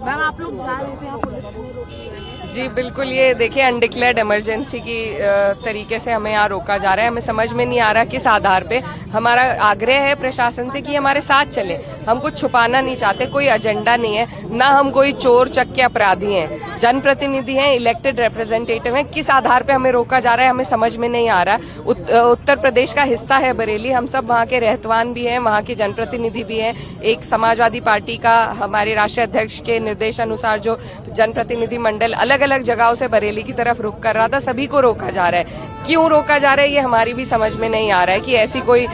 Ma'am आप लोग जा रहे थे, पुलिस ने रोक लिया? जी बिल्कुल, ये देखिए अनडिक्लेयर्ड इमरजेंसी की तरीके से हमें यहाँ रोका जा रहा है। हमें समझ में नहीं आ रहा किस आधार पे। हमारा आग्रह है प्रशासन से कि हमारे साथ चले। हम कुछ छुपाना नहीं चाहते, कोई एजेंडा नहीं है, ना हम कोई चोर चक्के अपराधी हैं। जनप्रतिनिधि हैं, इलेक्टेड रिप्रेजेंटेटिव हैं। किस आधार पे हमें रोका जा रहा है हमें समझ में नहीं आ रहा। उत्तर प्रदेश का हिस्सा है बरेली, हम सब वहाँ के रहतवान भी हैं, वहाँ के जनप्रतिनिधि भी हैं। एक समाजवादी पार्टी का हमारे राष्ट्रीय अध्यक्ष के निर्देश अनुसार जो जनप्रतिनिधि मंडल अलग अलग जगहों से बरेली की तरफ रुख कर रहा था, सभी को रोका जा रहा है। क्यों रोका जा रहा है ये हमारी भी समझ में नहीं आ रहा है कि ऐसी कोई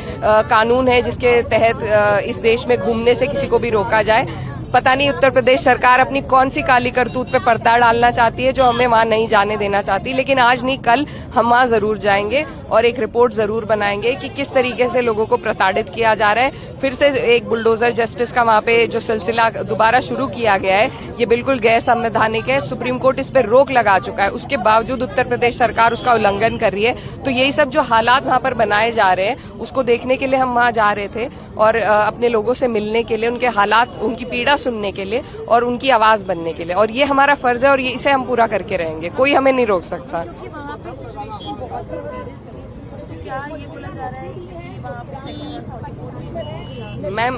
कानून है जिसके तहत इस देश में घूमने से किसी को भी रोका जाए। पता नहीं उत्तर प्रदेश सरकार अपनी कौन सी काली करतूत पे पर्दा डालना चाहती है जो हमें वहां नहीं जाने देना चाहती। लेकिन आज नहीं कल हम वहां जरूर जाएंगे और एक रिपोर्ट जरूर बनाएंगे कि किस तरीके से लोगों को प्रताड़ित किया जा रहा है। फिर से एक बुलडोजर जस्टिस का वहां पे जो सिलसिला दोबारा शुरू किया गया है, ये बिल्कुल गैर संवैधानिक है। सुप्रीम कोर्ट इस पर रोक लगा चुका है, उसके बावजूद उत्तर प्रदेश सरकार उसका उल्लंघन कर रही है। तो यही सब जो हालात वहां पर बनाए जा रहे हैं उसको देखने के लिए हम वहां जा रहे थे और अपने लोगों से मिलने के लिए, उनके हालात, उनकी पीड़ा सुनने के लिए और उनकी आवाज बनने के लिए। और ये हमारा फर्ज है और ये इसे हम पूरा करके रहेंगे, कोई हमें नहीं रोक सकता। क्योंकि वहाँ पे सिचुएशन बहुत ही सीरियस है, तो क्या ये बोला जा रहा है कि वहाँ पे मैम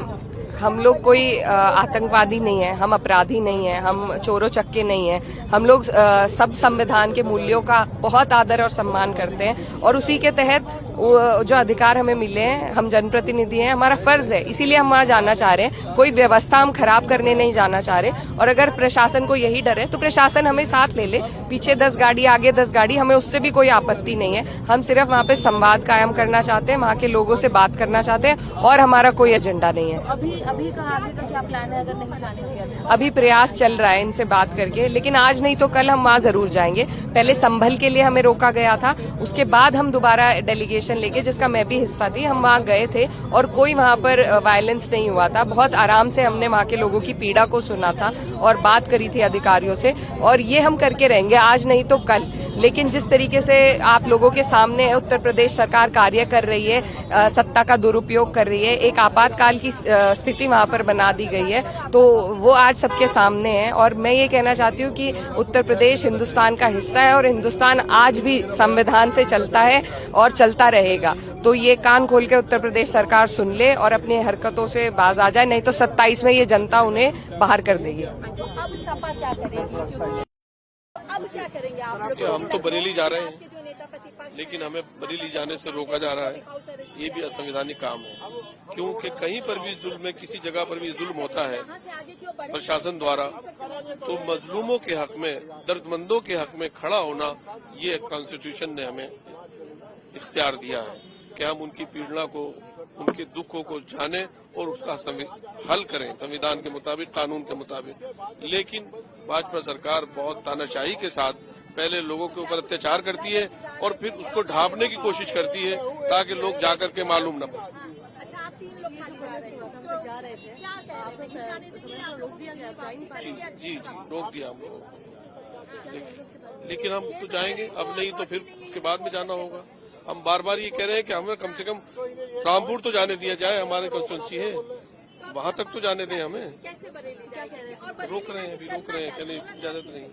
हम लोग कोई आतंकवादी नहीं है, हम अपराधी नहीं है, हम चोरों चक्के नहीं है। हम लोग सब संविधान के मूल्यों का बहुत आदर और सम्मान करते हैं और उसी के तहत जो अधिकार हमें मिले हैं, हम जनप्रतिनिधि हैं, हमारा फर्ज है, इसीलिए हम वहां जाना चाह रहे हैं। कोई व्यवस्था हम खराब करने नहीं जाना चाह रहे। और अगर प्रशासन को यही डर है तो प्रशासन हमें साथ ले ले, पीछे 10 गाड़ी आगे 10 गाड़ी, हमें उससे भी कोई आपत्ति नहीं है। हम सिर्फ वहां पे संवाद कायम करना चाहते हैं, वहां के लोगों से बात करना चाहते हैं और हमारा कोई एजेंडा नहीं है। अभी कहाँ आगे का क्या प्लान है अगर नहीं जाने दिया? अभी प्रयास चल रहा है इनसे बात करके, लेकिन आज नहीं तो कल हम वहां जरूर जाएंगे। पहले संभल के लिए हमें रोका गया था, उसके बाद हम दोबारा डेलीगेशन लेके, जिसका मैं भी हिस्सा थी, हम वहां गए थे और कोई वहां पर वायलेंस नहीं हुआ था। बहुत आराम से हमने वहां के लोगों की पीड़ा को सुना था और बात करी थी अधिकारियों से, और ये हम करके रहेंगे आज नहीं तो कल। लेकिन जिस तरीके से आप लोगों के सामने है उत्तर प्रदेश सरकार कार्य कर रही है, सत्ता का दुरुपयोग कर रही है, एक आपातकाल की स्थिति वहां पर बना दी गई है, तो वो आज सबके सामने है। और मैं ये कहना चाहती हूँ कि उत्तर प्रदेश हिंदुस्तान का हिस्सा है और हिंदुस्तान आज भी संविधान से चलता है और चलता रहेगा। तो ये कान खोल के उत्तर प्रदेश सरकार सुन ले और अपनी हरकतों से बाज आ जाए, नहीं तो 27 में ये जनता उन्हें बाहर कर देगी। अब सपा क्या करेगी? अब क्या करेंगे आप लोग? हम तो बरेली जा रहे हैं, लेकिन हमें बरेली जाने से रोका जा रहा है। ये भी असंवैधानिक काम है, क्योंकि कहीं पर भी जुल्म में, किसी जगह पर भी जुल्म होता है प्रशासन द्वारा, तो मजलूमों के हक में, दर्दमंदों के हक में खड़ा होना, ये कॉन्स्टिट्यूशन ने हमें इख्तियार दिया है कि हम उनकी पीड़ना को, उनके दुखों को जाने और उसका हल करें संविधान के मुताबिक, कानून के मुताबिक। लेकिन भाजपा सरकार बहुत तानाशाही के साथ पहले लोगों के ऊपर अत्याचार करती है और फिर उसको ढांपने की कोशिश करती है ताकि लोग जाकर के मालूम न पड़े। जी रोक दिया हम लोगों को, लेकिन हम तो जाएंगे, अब नहीं तो फिर उसके बाद में जाना होगा। हम बार बार ये कह रहे हैं कि हमें कम से कम रामपुर तो जाने दिया जाए, हमारे कंस्टिट्यूंसी है, वहां तक तो जाने दें हमें। रोक रहे हैं, अभी रोक रहे हैं, कहने इजाजत नहीं।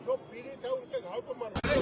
जो पीड़ित है उनके घाव पर मार है।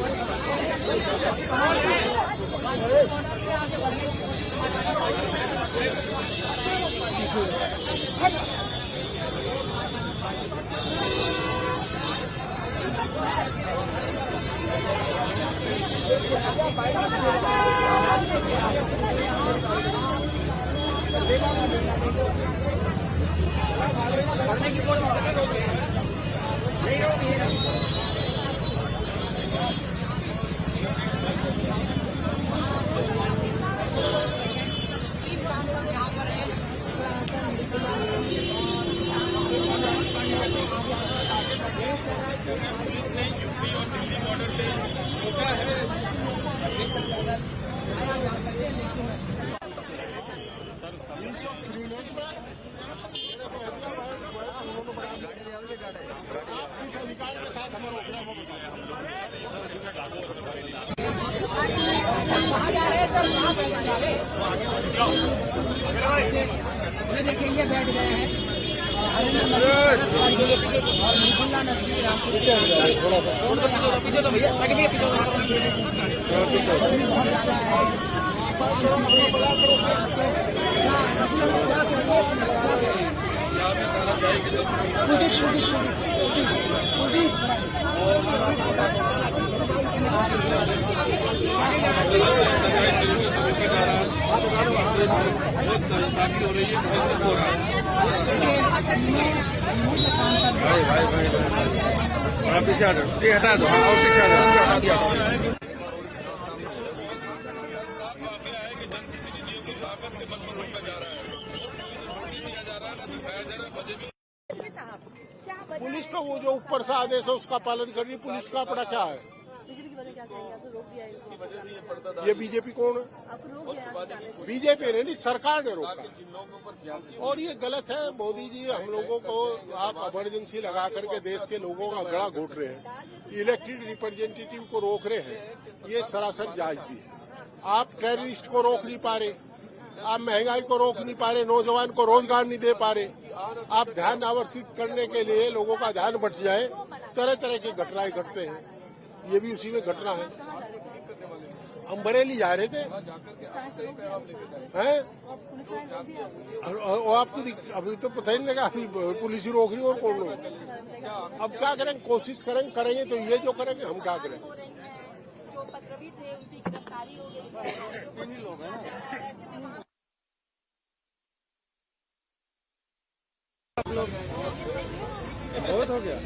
देखिए बैठ गए हैं पीछे आ जाओ, ये हटा दो, और पीछे आ जाओ, हटा दिया। पुलिस तो वो जो ऊपर से आदेश है उसका पालन कर रही है। पुलिस का अपना क्या है? बीजेपी के बारे में क्या कहेंगे? आपको रोक दिया है इसको। ये बीजेपी कौन है? आपको रोक दिया है जाने से। बीजेपी ने नहीं, सरकार ने रोका। और ये गलत है। मोदी जी हम लोगों को आप इमरजेंसी लगा करके देश के लोगों का गला घोट रहे हैं, इलेक्टेड रिप्रेजेंटेटिव को रोक रहे हैं, ये सरासर जायजगी है। आप टेररिस्ट को रोक नहीं पा रहे, आप महंगाई को रोक नहीं पा रहे, नौजवान को रोजगार नहीं दे पा रहे। आप ध्यान आवर्तित करने के लिए लोगों का ध्यान बट जाए, तरह तरह की घटनाएं घटते हैं। ये भी उसी में घटना है। हम बरेली जा रहे थे हैं, और आपको अभी तो पता ही नहीं लगा, अभी पुलिस ही रोक रही और कौन रोक। अब क्या करेंगे? कोशिश करेंगे तो ये जो करेंगे हम क्या करें? जो पत्रवी थे उनकी गिरफ्तारी हो गई। लोग हैं बहुत हो गया।